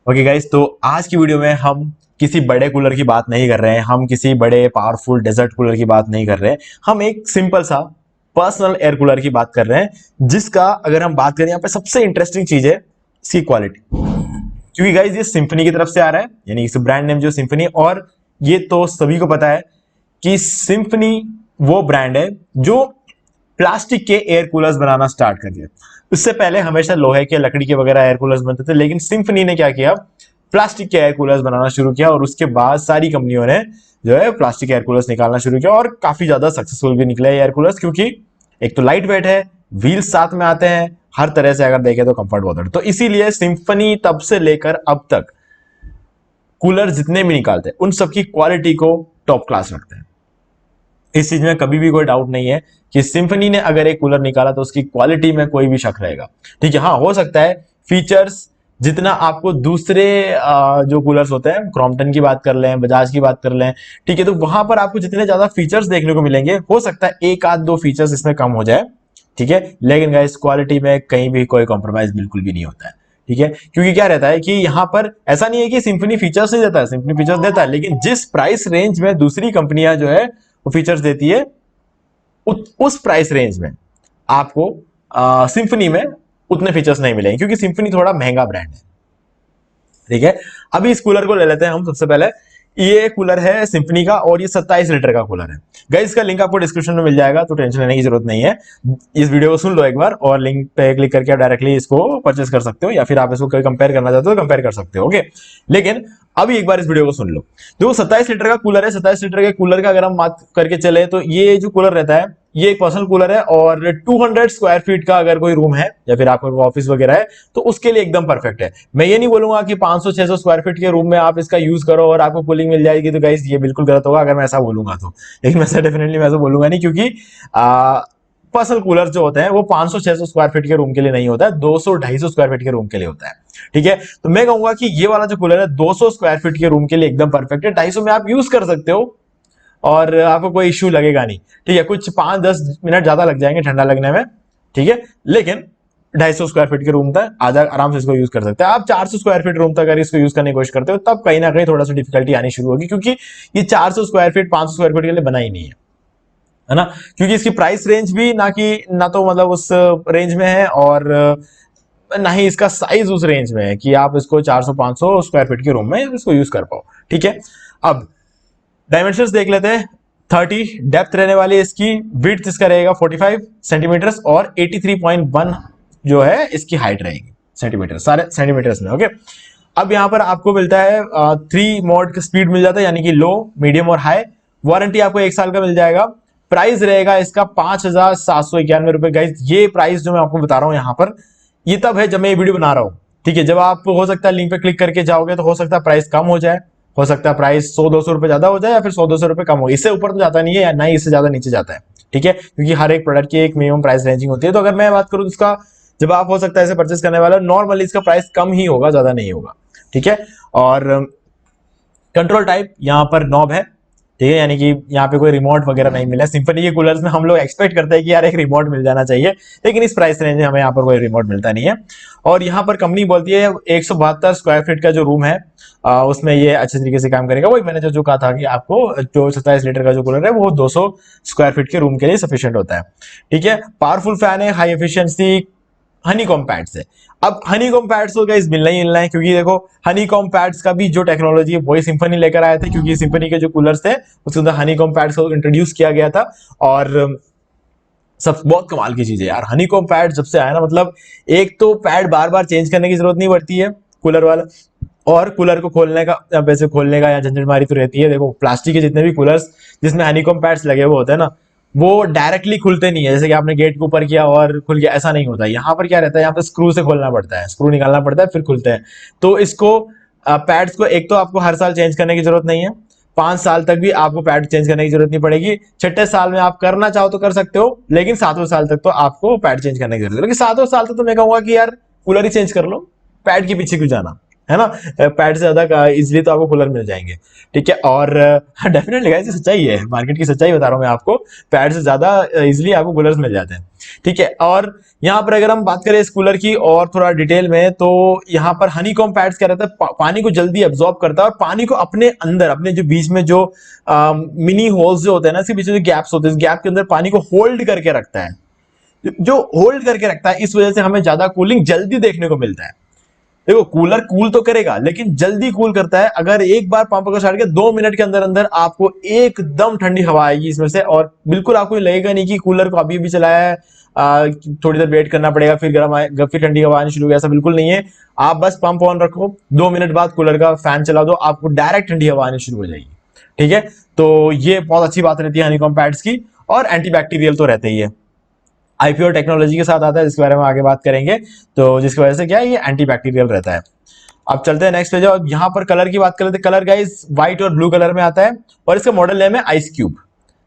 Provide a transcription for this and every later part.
Okay guys, तो आज की वीडियो में हम किसी बड़े कूलर की बात नहीं कर रहे हैं। हम किसी बड़े पावरफुल डेजर्ट कूलर की बात नहीं कर रहे हैं। हम एक सिंपल सा पर्सनल एयर कूलर की बात कर रहे हैं, जिसका अगर हम बात करें यहाँ पे सबसे इंटरेस्टिंग चीज है इसकी क्वालिटी। क्योंकि गाइस ये सिंफनी की तरफ से आ रहा है, यानी इस ब्रांड नेम जो सिंफनी, और ये तो सभी को पता है कि सिंफनी वो ब्रांड है जो प्लास्टिक के एयर कूलर्स बनाना स्टार्ट कर दिया। उससे पहले हमेशा लोहे के, लकड़ी के वगैरह एयर कूलर्स बनते थे, लेकिन सिंफनी ने क्या किया, प्लास्टिक के एयर कूलर्स बनाना शुरू किया। और उसके बाद सारी कंपनियों ने जो है प्लास्टिक एयर कूलर्स निकालना शुरू किया, और काफी ज्यादा सक्सेसफुल भी निकले एयर कूलर्स, क्योंकि एक तो लाइट वेट है, व्हील्स साथ में आते हैं, हर तरह से अगर देखें तो कंफर्ट बहुत है। तो इसीलिए सिंफनी तब से लेकर अब तक कूलर जितने भी निकालते हैं उन सबकी क्वालिटी को टॉप क्लास रखते हैं। इस चीज में कभी भी कोई डाउट नहीं है कि सिंफनी ने अगर एक कूलर निकाला तो उसकी क्वालिटी में कोई भी शक रहेगा। ठीक है, हाँ हो सकता है फीचर्स जितना आपको दूसरे जो कूलर्स होते हैं, क्रॉम्पटन की बात कर लें, बजाज की बात कर लें, ठीक है, तो वहां पर आपको जितने ज्यादा फीचर्स देखने को मिलेंगे, हो सकता है एक आध दो फीचर्स इसमें कम हो जाए। ठीक है, लेकिन गाइस क्वालिटी में कहीं भी कोई कॉम्प्रोमाइज बिल्कुल भी नहीं होता है। ठीक है, क्योंकि क्या रहता है कि यहां पर ऐसा नहीं है कि सिंफनी फीचर्स नहीं देता है, सिंफनी फीचर्स देता है, लेकिन जिस प्राइस रेंज में दूसरी कंपनियां जो है वो फीचर्स देती है, उस प्राइस रेंज में आपको सिंफनी में उतने फीचर्स नहीं मिलेंगे, क्योंकि सिंफनी थोड़ा महंगा ब्रांड है। ठीक है, अभी इस कूलर को ले लेते हैं हम। सबसे पहले ये कूलर है सिंफनी का, और ये 27 लीटर का कूलर है। गाइस इसका लिंक आपको डिस्क्रिप्शन में मिल जाएगा, तो टेंशन लेने की जरूरत नहीं है। इस वीडियो को सुन लो एक बार, और लिंक पे क्लिक करके आप डायरेक्टली इसको परचेस कर सकते हो, या फिर आप इसको कंपेयर करना चाहते हो तो कंपेयर कर सकते हो। ओके, लेकिन अभी एक बार इस वीडियो को सुन लो। देखो 27 लीटर का कूलर है। 27 लीटर के कूलर का अगर हम बात करके चले तो ये जो कूलर रहता है ये एक पर्सनल कूलर है, और 200 स्क्वायर फीट का अगर कोई रूम है या फिर आपका ऑफिस वगैरह है तो उसके लिए एकदम परफेक्ट है। मैं ये नहीं बोलूंगा कि 500-600 स्क्वायर फीट के रूम में आप इसका यूज करो और आपको कूलिंग मिल जाएगी, तो गाइस ये बिल्कुल गलत होगा अगर मैं ऐसा बोलूंगा तो। लेकिन वैसा डेफिनेटली मैं ऐसा बोलूंगा नहीं, क्योंकि पर्सनल कूलर जो होते हैं वो 500-600 स्क्वायर फीट के रूम के लिए नहीं होता है, 200-250 स्क्वायर फीट के रूम के लिए होता है। ठीक है, तो मैं कहूंगा कि ये वाला जो कूलर है 200 स्क्वायर फीट के रूम के लिए एकदम परफेक्ट है। 250 में आप यूज कर सकते हो और आपको कोई इश्यू लगेगा नहीं। ठीक है, कुछ 5-10 मिनट ज्यादा लग जाएंगे ठंडा लगने में, ठीक है, लेकिन 250 स्क्वायर फीट के रूम तक आराम से इसको यूज कर सकते हैं आप। 400 स्क्वायर फीट रूम तक अगर इसको यूज करने की कोशिश करते हो तब कहीं ना कहीं थोड़ा सा डिफिकल्टी आनी शुरू होगी, क्योंकि ये 400 स्क्वायर फीट 500 स्क्वायर फीट के लिए बना ही नहीं है ना। क्योंकि इसकी प्राइस रेंज भी ना तो मतलब उस रेंज में है, और ना ही इसका साइज उस रेंज में है कि आप इसको 400-500 स्क्वायर फीट के रूम में इसको यूज कर पाओ। ठीक है, अब डायमेंशंस देख लेते हैं। 30 डेप्थ रहने वाली इसकी, विड्थ इसका रहेगा 45 सेंटीमीटर्स, और 83.1 जो है इसकी हाइट रहेगी सेंटीमीटर, सारे सेंटीमीटर्स में। ओके, अब यहां पर आपको मिलता है 3 मोड का स्पीड मिल जाता है, यानी कि लो, मीडियम और हाई। वारंटी आपको 1 साल का मिल जाएगा। प्राइस रहेगा इसका 5,791 रुपए। गाइस ये प्राइस जो मैं आपको बता रहा हूं यहां पर, ये तब है जब मैं ये वीडियो बना रहा हूं। ठीक है, जब आप हो सकता है लिंक पे क्लिक करके जाओगे तो हो सकता है प्राइस कम हो जाए, हो सकता है प्राइस 100-200 रुपए ज्यादा हो जाए, या फिर 100-200 रुपए कम हो। इससे ऊपर तो जाता नहीं है, या ना ही इससे ज्यादा नीचे जाता है। ठीक है, क्योंकि हर एक प्रोडक्ट की एक मिनिमम प्राइस रेंजिंग होती है। तो अगर मैं बात करूं इसका, जब आप हो सकता है इसे परचेस करने वाला, नॉर्मली इसका प्राइस कम ही होगा, ज्यादा नहीं होगा। ठीक है, और कंट्रोल टाइप यहाँ पर नॉब है। ठीक है, यानी कि यहाँ पे कोई रिमोट वगैरह नहीं मिला। सिंपली के कूलर्स में हम लोग एक्सपेक्ट करते हैं कि यार एक रिमोट मिल जाना चाहिए, लेकिन इस प्राइस रेंज में हमें यहाँ पर कोई रिमोट मिलता नहीं है। और यहाँ पर कंपनी बोलती है 172 स्क्वायर फीट का जो रूम है उसमें ये अच्छे तरीके से काम करेगा। वही मैंने जो कहा था कि आपको जो 27 लीटर का जो कूलर है वो 200 स्क्वायर फीट के रूम के लिए सफिशियंट होता है। ठीक है, पावरफुल फैन है, हाई एफिशिएंसी, हनीकॉम्ब पैड्स है। अब हनीकॉम्ब पैड्स तो गाइस मिलना ही मिलना है, क्योंकि देखो हनीकॉम्ब पैड्स का भी जो टेक्नोलॉजी है वही सिंफनी लेकर आए थे, क्योंकि सिंफनी के जो कूलर्स थे उसके अंदर हनीकॉम्ब पैड्स को इंट्रोड्यूस किया गया था। और सब बहुत कमाल की चीज है यार, हनीकॉम्ब पैड जब से आया ना, मतलब एक तो पैड बार बार चेंज करने की जरूरत नहीं पड़ती है कूलर वाला, और कूलर को खोलने का वैसे खोलने का या झंझटमारी तो रहती है। देखो प्लास्टिक के जितने भी कूलर्स जिसमें हनीकॉम्ब पैड्स लगे हुए होते हैं ना, वो डायरेक्टली खुलते नहीं है, जैसे कि आपने गेट के ऊपर किया और खुल गया, ऐसा नहीं होता। यहाँ पर क्या रहता है, यहाँ पर स्क्रू से खोलना पड़ता है, स्क्रू निकालना पड़ता है फिर खुलते हैं। तो इसको पैड्स को एक तो आपको हर साल चेंज करने की जरूरत नहीं है, 5 साल तक भी आपको पैड चेंज करने की जरूरत नहीं पड़ेगी। छठे साल में आप करना चाहो तो कर सकते हो, लेकिन 7वें साल तक तो आपको पैड चेंज करने की जरूरत है। लेकिन 7वें साल तक तो मैं कहूंगा कि यार कूलर ही चेंज कर लो, पैड के पीछे क्यों जाना। है ना, पैड से ज्यादा इजिली तो आपको कूलर मिल जाएंगे। ठीक है, और डेफिनेटली गाइस ये सच्चाई है, मार्केट की सच्चाई बता रहा हूं मैं आपको, पैड से ज्यादा इजिली आपको कूलर्स मिल जाते हैं। ठीक है, और यहाँ पर अगर हम बात करें इस कूलर की और थोड़ा डिटेल में, तो यहाँ पर हनीकॉम पैड्स क्या रहता है, पानी को जल्दी एब्जॉर्ब करता है और पानी को अपने अंदर, अपने जो बीच में जो मिनी होल्स जो होते हैं ना, इसके बीच में जो गैप्स होते हैं, इस गैप के अंदर पानी को होल्ड करके रखता है, जो होल्ड करके रखता है, इस वजह से हमें ज्यादा कूलिंग जल्दी देखने को मिलता है। देखो कूलर कूल तो करेगा लेकिन जल्दी कूल करता है। अगर एक बार पंप को स्टार्ट किया 2 मिनट के अंदर अंदर आपको एकदम ठंडी हवा आएगी इसमें से, और बिल्कुल आपको लगेगा नहीं कि कूलर को अभी भी चलाया है, थोड़ी देर वेट करना पड़ेगा फिर गर्म आए, फिर ठंडी हवा आनी शुरू होगी, ऐसा बिल्कुल नहीं है। आप बस पंप ऑन रखो, 2 मिनट बाद कूलर का फैन चला दो, आपको डायरेक्ट ठंडी हवा आनी शुरू हो जाएगी। ठीक है, तो ये बहुत अच्छी बात रहती है हनीकॉम पैड्स की, और एंटीबैक्टीरियल तो रहते ही है। आईपीओ टेक्नोलॉजी के साथ आता है, जिसके बारे में आगे बात करेंगे, तो जिसकी वजह से क्या है, ये एंटीबैक्टीरियल रहता है। अब चलते हैं नेक्स्ट पेज, और यहां पर कलर की बात कर लेते हैं। कलर गाइस व्हाइट और ब्लू कलर में आता है, और इसका मॉडल नेम है ice cube,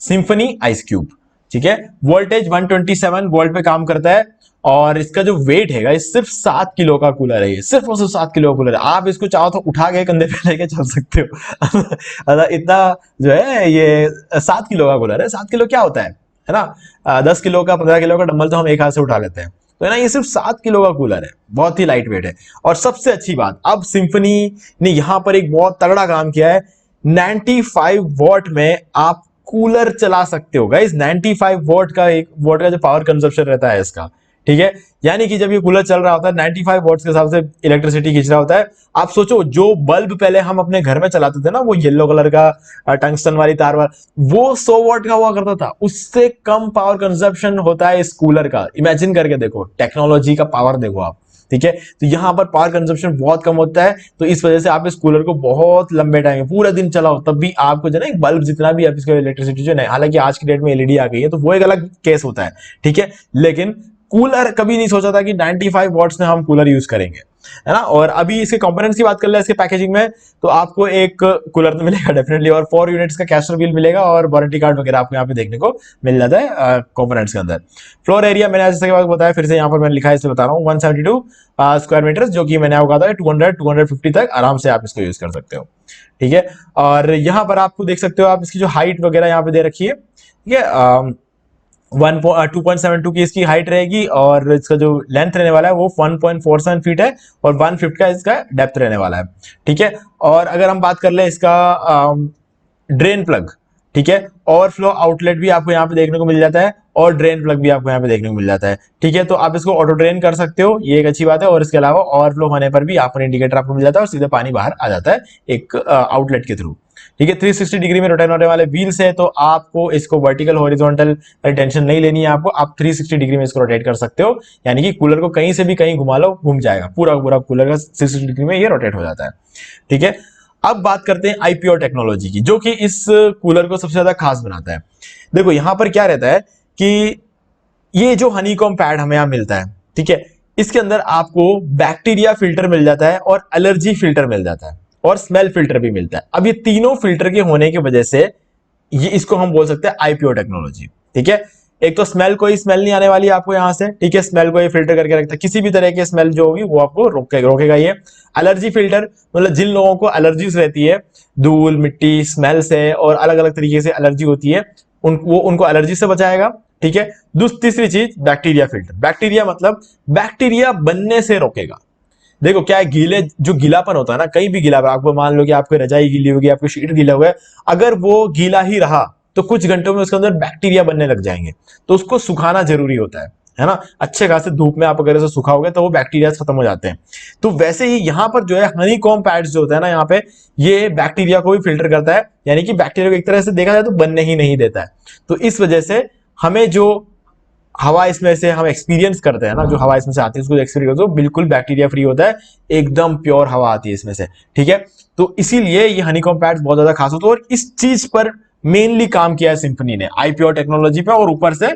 symphony ice cube. ठीक है, वोल्टेज 127 वोल्ट पे काम करता है, और इसका जो वेट है गाइस सिर्फ 7 किलो का कूलर है, ये सिर्फ और सिर्फ 7 किलो का कूलर है। आप इसको चाहो तो उठा के कंधे पे लेके चल सकते हो इतना जो है ये 7 किलो का कूलर है। 7 किलो क्या होता है ना, 10 किलो का 15 किलो का डंबल तो हम एक हाथ से उठा लेते हैं, तो है ना, ये सिर्फ 7 किलो का कूलर है, बहुत ही लाइट वेट है। और सबसे अच्छी बात, अब सिंफनी ने यहां पर एक बहुत तगड़ा काम किया है, 95 वॉट में आप कूलर चला सकते हो गाइस। 95 वॉट का जो पावर कंजप्शन रहता है इसका, ठीक है, यानी कि जब ये कूलर चल रहा होता है 95 वॉट्स के हिसाब से इलेक्ट्रिसिटी खींच रहा होता है। आप सोचो, जो बल्ब पहले हम अपने घर में चलाते थे ना, वो येलो कलर का टंगस्टन वाली तार वाला, वो 100 वॉट का हुआ करता था, उससे कम पावर कंजप्शन होता है इस कूलर का। इमेजिन करके देखो, टेक्नोलॉजी का पावर देखो आप। ठीक है, तो यहां पर पावर कंजप्शन बहुत कम होता है, तो इस वजह से आप इस कूलर को बहुत लंबे टाइम, पूरा दिन चलाओ तब भी आपको जो है ना, बल्ब जितना भी आप इसका इलेक्ट्रिसिटी जो है, हालांकि आज की डेट में एलईडी आ गई है तो वो एक अलग केस होता है। ठीक है, लेकिन कूलर कभी नहीं सोचा था कि 95 वॉट्स में हम कूलर यूज करेंगे, है ना। और अभी इसके कंपोनेंट्स की बात कर ले, इसके पैकेजिंग में, तो आपको एक कूलर तो मिलेगा डेफिनेटली, और 4 यूनिट्स का कैस्टर व्हील मिलेगा, और वारंटी कार्ड वगैरह आपको यहाँ पे देखने को मिल जाता है कंपोनेंट्स के अंदर। फ्लोर एरिया मैंने जैसे बताया, फिर से यहाँ पर मैंने लिखा है, इसलिए बता रहा हूँ, 172 स्क्वायर मीटर, जो कि मैंने आपको कहा था 250 तक आराम से आप इसको यूज कर सकते हो। ठीक है, और यहाँ पर आपको देख सकते हो, आप इसकी जो हाइट वगैरह यहाँ पे दे रखी है, ठीक है, 2.72 की इसकी हाइट रहेगी, और इसका जो लेंथ रहने वाला है वो 1.47 फीट है, और 1 फीट का इसका डेप्थ रहने वाला है। ठीक है, और अगर हम बात कर ले इसका ड्रेन प्लग, ठीक है, ओवरफ्लो आउटलेट भी आपको यहाँ पे देखने को मिल जाता है, और ड्रेन प्लग भी आपको यहाँ पे देखने को मिल जाता है। ठीक है, तो आप इसको ऑटो ड्रेन कर सकते हो, ये एक अच्छी बात है, और इसके अलावा ओवरफ्लो होने पर भी आपको इंडिकेटर आपको मिल जाता है, और सीधे पानी बाहर आ जाता है एक आउटलेट के थ्रू। ठीक है, 360 डिग्री में रोटेट होने वाले व्हील्स है, तो आपको इसको वर्टिकल हॉरिजॉन्टल टेंशन नहीं लेनी है, आपको आप 360 डिग्री में इसको रोटेट कर सकते हो, यानी कि कूलर को कहीं से भी कहीं घुमा लो, घूम जाएगा, पूरा पूरा कूलर का 360 डिग्री में ये रोटेट हो जाता है। ठीक है, अब बात करते हैं आईपीओ टेक्नोलॉजी की, जो कि इस कूलर को सबसे ज्यादा खास बनाता है। देखो यहां पर क्या रहता है कि ये जो हनीकॉम पैड हमें यहां मिलता है, ठीक है, इसके अंदर आपको बैक्टीरिया फिल्टर मिल जाता है, और एलर्जी फिल्टर मिल जाता है, और स्मेल फिल्टर भी मिलता है। अब ये तीनों फिल्टर के होने की वजह से ये, इसको हम बोल सकते हैं आईपीओ टेक्नोलॉजी। ठीक है, एक तो स्मेल, कोई स्मेल नहीं आने वाली है आपको यहां से, ठीक है, स्मेल को ये फिल्टर करके रखता है, किसी भी तरह की स्मेल जो होगी वो आपको रोकेगा ये। एलर्जी फिल्टर, मतलब जिन लोगों को एलर्जीज रहती है धूल मिट्टी स्मेल से, और अलग अलग तरीके से एलर्जी होती है, उनको एलर्जी से बचाएगा। ठीक है, तीसरी चीज बैक्टीरिया फिल्टर, बैक्टीरिया मतलब बैक्टीरिया बनने से रोकेगा। देखो क्या है, गीले जो गीलापन होता है ना, कहीं भी गीला, आपको मान लो कि आपकी रजाई गीली होगी, आपकी शीट गीला हुआ है, अगर वो गीला ही रहा तो कुछ घंटों में उसके अंदर बैक्टीरिया बनने लग जाएंगे, तो उसको सुखाना जरूरी होता है ना। अच्छे खासे धूप में आप अगर इसे सुखाओगे तो वो बैक्टीरिया खत्म हो जाते हैं। तो वैसे ही यहाँ पर जो है हनीकॉम पैड्स जो होता है ना, यहाँ पे ये बैक्टीरिया को भी फिल्टर करता है, यानी कि बैक्टीरिया को एक तरह से देखा जाए तो बनने ही नहीं देता है। तो इस वजह से हमें जो हवा इसमें से हम एक्सपीरियंस करते हैं ना, जो हवा इसमें से आती है उसको एक्सपीरियंस करते हो, बिल्कुल बैक्टीरिया फ्री होता है, एकदम प्योर हवा आती है इसमें से। ठीक है, तो इसीलिए ये हनीकॉम पैड्स बहुत ज्यादा खास होते हैं, और इस चीज पर मेनली काम किया है सिंफनी ने, आईपीओ टेक्नोलॉजी पे, और ऊपर से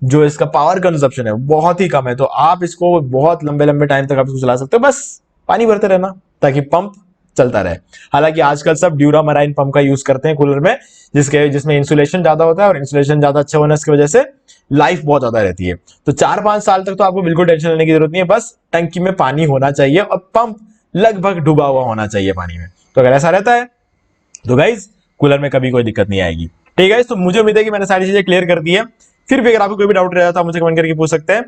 जो इसका पावर कंजप्शन है बहुत ही कम है, तो आप इसको बहुत लंबे लंबे टाइम तक आप इसको चला सकते हो, बस पानी भरते रहना ताकि पंप चलता रहे। हालांकि आजकल सब ड्यूरा मराइन पंप का यूज करते हैं कूलर में, जिसमें इंसुलेशन ज्यादा होता है, और इंसुलेशन ज्यादा अच्छा होने की वजह से लाइफ बहुत ज्यादा रहती है। तो 4-5 साल तक तो आपको बिल्कुल टेंशन लेने की जरूरत नहीं है, बस टंकी में पानी होना चाहिए और पंप लगभग डूबा हुआ होना चाहिए पानी में। तो अगर ऐसा रहता है तो गाइज कूलर में कभी कोई दिक्कत नहीं आएगी। ठीक है, तो मुझे उम्मीद है कि मैंने सारी चीजें क्लियर कर दी है। फिर भी अगर आपको कोई भी डाउट रहता है तो आप मुझे कमेंट करके पूछ सकते हैं।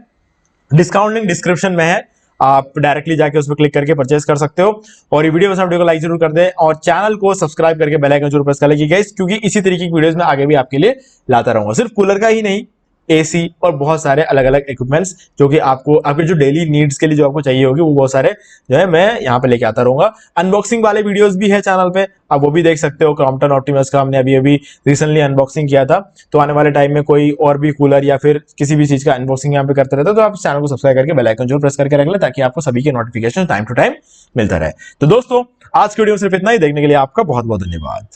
डिस्काउंट लिंक डिस्क्रिप्शन में है, आप डायरेक्टली जाके उस पर क्लिक करके परचेस कर सकते हो। और ये वीडियो को लाइक जरूर कर दें और चैनल को सब्सक्राइब करके बेल आइकन जरूर प्रेस कर लें गाइस, क्योंकि इसी तरीके की वीडियोस में आगे भी आपके लिए लाता रहूंगा। सिर्फ कूलर का ही नहीं, एसी और बहुत सारे अलग अलग इक्विपमेंट्स जो कि आपको आपके जो डेली नीड्स के लिए जो आपको चाहिए होगी वो बहुत सारे जो है मैं यहाँ पे लेके आता रहूंगा। अनबॉक्सिंग वाले वीडियोस भी है चैनल पे, आप वो भी देख सकते हो। क्रॉम्पटन ऑप्टिमस का हमने अभी अभी रिसेंटली अनबॉक्सिंग किया था, तो आने वाले टाइम में कोई और भी कूलर या फिर किसी भी चीज का अनबॉक्सिंग यहाँ पे करते रहते हो तो आप चैनल को सब्सक्राइब करके बेल आइकन जरूर प्रेस करके रख लें, ताकि आपको सभी के नोटिफिकेशन टाइम टू टाइम मिलता रहे। तो दोस्तों आज की वीडियो में सिर्फ इतना ही। देखने के लिए आपका बहुत बहुत धन्यवाद।